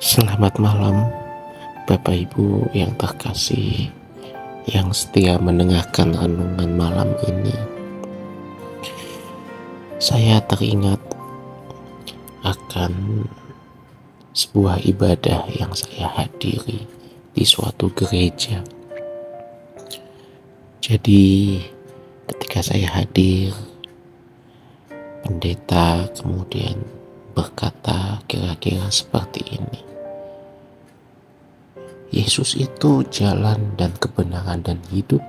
Selamat malam, Bapak Ibu yang terkasih, yang setia mendengarkan renungan malam ini. Saya teringat akan sebuah ibadah yang saya hadiri di suatu gereja. Jadi, ketika saya hadir, pendeta kemudian berkata kira-kira seperti ini: Yesus itu jalan dan kebenaran dan hidup.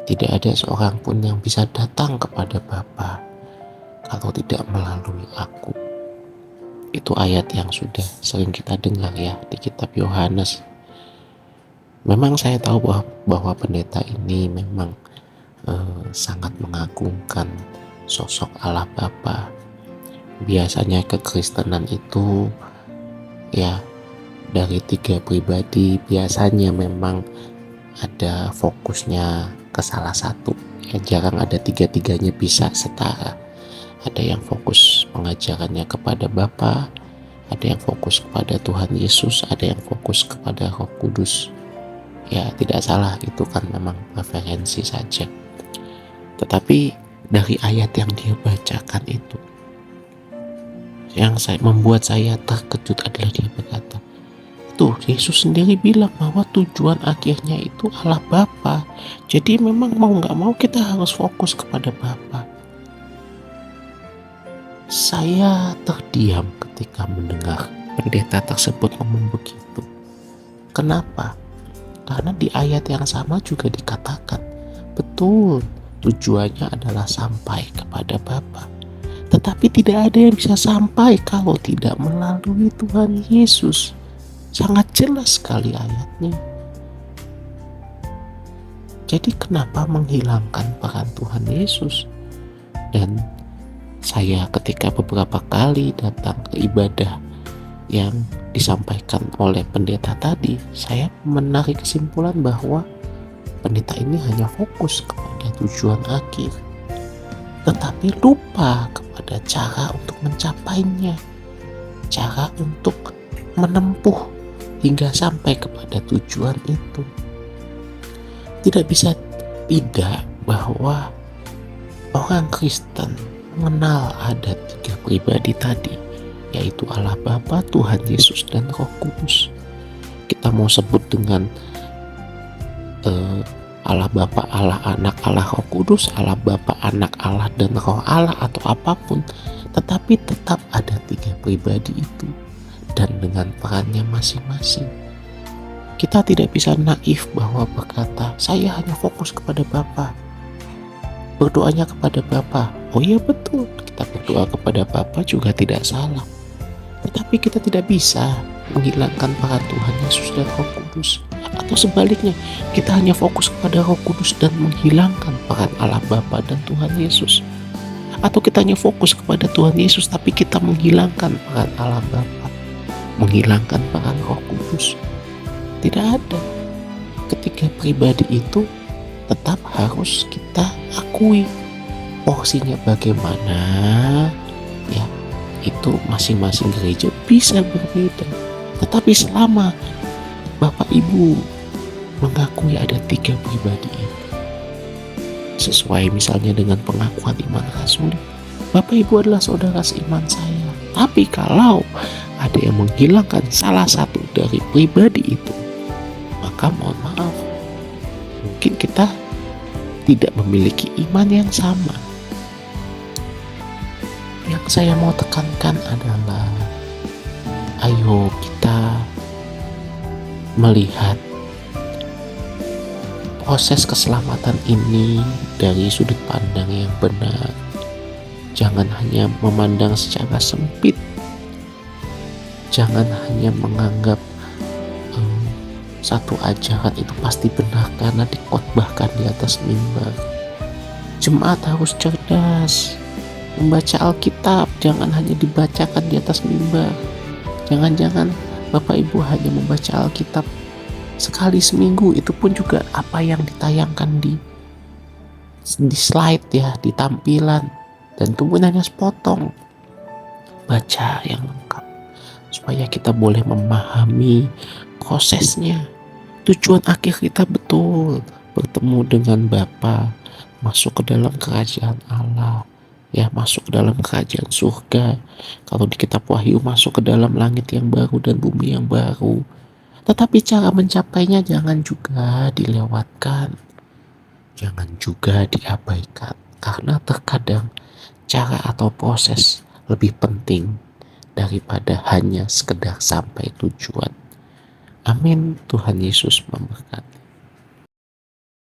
Tidak ada seorang pun yang bisa datang kepada Bapa kalau tidak melalui aku. Itu ayat yang sudah sering kita dengar ya di kitab Yohanes. Memang saya tahu bahwa pendeta ini memang sangat mengagungkan sosok Allah Bapa. Biasanya kekristenan itu ya dari 3 pribadi, biasanya memang ada fokusnya ke salah satu. Ya, jarang ada tiga-tiganya bisa setara. Ada yang fokus pengajarannya kepada Bapa, ada yang fokus kepada Tuhan Yesus, ada yang fokus kepada Roh Kudus. Ya, tidak salah, itu kan memang preferensi saja. Tetapi dari ayat yang dia bacakan itu, yang membuat saya terkejut adalah dia berkata, tuh Yesus sendiri bilang bahwa tujuan akhirnya itu Allah Bapa. Jadi memang mau gak mau kita harus fokus kepada Bapa. Saya terdiam ketika mendengar pendeta tersebut ngomong begitu. Kenapa? Karena di ayat yang sama juga dikatakan, betul, tujuannya adalah sampai kepada Bapa. Tetapi tidak ada yang bisa sampai kalau tidak melalui Tuhan Yesus. Sangat jelas sekali ayatnya. Jadi kenapa menghilangkan peran Tuhan Yesus? Dan saya ketika beberapa kali datang ke ibadah yang disampaikan oleh pendeta tadi, saya menarik kesimpulan bahwa pendeta ini hanya fokus kepada tujuan akhir, tetapi lupa kepada cara untuk mencapainya, cara untuk menempuh hingga sampai kepada tujuan itu. Tidak bisa tidak bahwa orang Kristen mengenal ada 3 pribadi tadi, yaitu Allah Bapa, Tuhan Yesus, dan Roh Kudus. Kita mau sebut dengan Allah Bapa, Allah Anak, Allah Roh Kudus, Allah Bapa, Anak, Allah, dan Roh Allah, atau apapun, tetapi tetap ada 3 pribadi itu dan dengan perannya masing-masing. Kita tidak bisa naif bahwa berkata, saya hanya fokus kepada Bapa, berdoanya kepada Bapa. Oh iya betul, kita berdoa kepada Bapa juga tidak salah. Tetapi kita tidak bisa menghilangkan peran Tuhan Yesus dan Roh Kudus. Atau sebaliknya, kita hanya fokus kepada Roh Kudus dan menghilangkan peran Allah Bapa dan Tuhan Yesus. Atau kita hanya fokus kepada Tuhan Yesus tapi kita menghilangkan peran Allah Bapa, menghilangkan peran Roh Kudus. Tidak ada. Ketiga pribadi itu tetap harus kita akui. Porsinya bagaimana, ya itu masing-masing gereja bisa berbeda. Tetapi selama Bapak Ibu mengakui ada 3 pribadi itu, sesuai misalnya dengan pengakuan iman rasuli, Bapak Ibu adalah saudara seiman saya. Tapi kalau ada yang menghilangkan salah satu dari pribadi itu, maka mohon maaf, mungkin kita tidak memiliki iman yang sama. Yang saya mau tekankan adalah, ayo kita melihat proses keselamatan ini dari sudut pandang yang benar. Jangan hanya memandang secara sempit. Jangan hanya menganggap satu ajaran itu pasti benar karena dikhotbahkan di atas mimbar. Jemaat harus cerdas membaca Alkitab, jangan hanya dibacakan di atas mimbar. Jangan-jangan Bapak Ibu hanya membaca Alkitab sekali seminggu, itu pun juga apa yang ditayangkan di slide ya, di tampilan, dan itu pun hanya sepotong. Baca yang lengkap. supaya kita boleh memahami prosesnya. Tujuan akhir kita betul bertemu dengan Bapa, masuk ke dalam kerajaan Allah, ya, masuk ke dalam kerajaan surga. Kalau di kitab Wahyu, masuk ke dalam langit yang baru dan bumi yang baru. Tetapi cara mencapainya jangan juga dilewatkan, jangan juga diabaikan, karena terkadang cara atau proses lebih penting daripada hanya sekedar sampai tujuan. Amin. Tuhan Yesus memberkati.